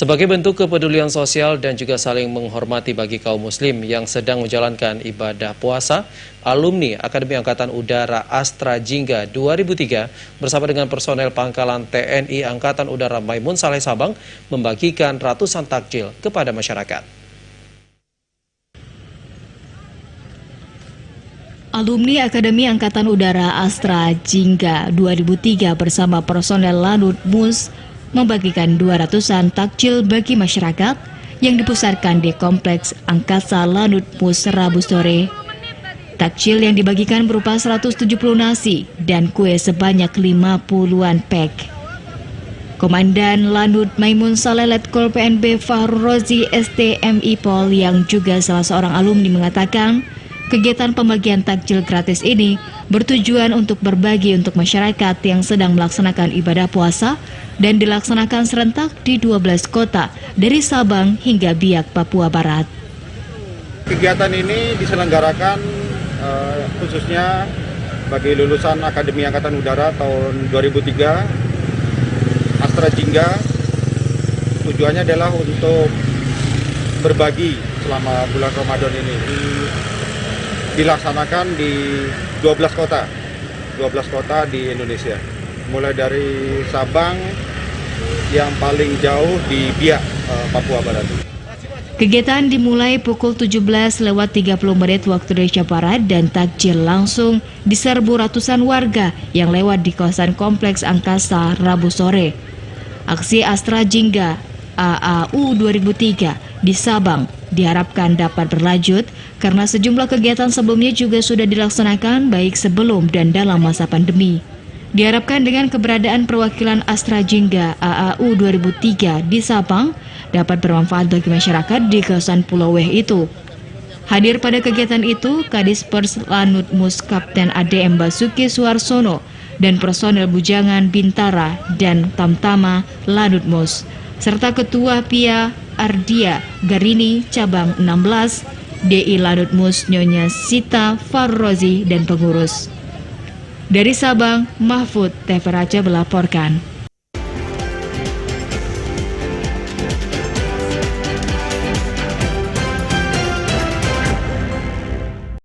Sebagai bentuk kepedulian sosial dan juga saling menghormati bagi kaum muslim yang sedang menjalankan ibadah puasa, alumni Akademi Angkatan Udara Astra Jingga 2003 bersama dengan personel Pangkalan TNI Angkatan Udara Maimun Saleh Sabang membagikan ratusan takjil kepada masyarakat. Alumni Akademi Angkatan Udara Astra Jingga 2003 bersama personel Lanut Mus membagikan 200-an takjil bagi masyarakat yang dipusatkan di Kompleks Angkasa Lanut Mus Rabu sore. Takjil yang dibagikan berupa 170 nasi dan kue sebanyak 50-an pack. Komandan Lanut Maimun Saleh Letkol PNB Fahrul Rozi STMI Pol yang juga salah seorang alumni mengatakan, kegiatan pembagian takjil gratis ini bertujuan untuk berbagi untuk masyarakat yang sedang melaksanakan ibadah puasa dan dilaksanakan serentak di 12 kota dari Sabang hingga Biak, Papua Barat. Kegiatan ini diselenggarakan khususnya bagi lulusan Akademi Angkatan Udara tahun 2003 Astra Jingga. Tujuannya adalah untuk berbagi selama bulan Ramadan ini. Dilaksanakan di 12 kota di Indonesia, mulai dari Sabang yang paling jauh di Biak, Papua Barat. Kegiatan dimulai pukul 17:30 waktu Indonesia Barat dan takjil langsung diserbu ratusan warga yang lewat di kawasan Kompleks Angkasa Rabu sore. Aksi Astra Jingga AAU 2003 di Sabang diharapkan dapat berlanjut karena sejumlah kegiatan sebelumnya juga sudah dilaksanakan baik sebelum dan dalam masa pandemi. Diharapkan dengan keberadaan perwakilan Astra Jingga AAU 2003 di Sabang dapat bermanfaat bagi masyarakat di kawasan Pulau Weh itu. Hadir pada kegiatan itu, Kadis Pers Lanut Mus Kapten ADM Basuki Suarsono dan personel Bujangan Bintara dan Tamtama Lanut Mus, serta Ketua PIA Ardia Garini Cabang 16, DI Lanut Mus Nyonya Sita Farrozi dan pengurus. Dari Sabang, Mahfud TV Raja melaporkan.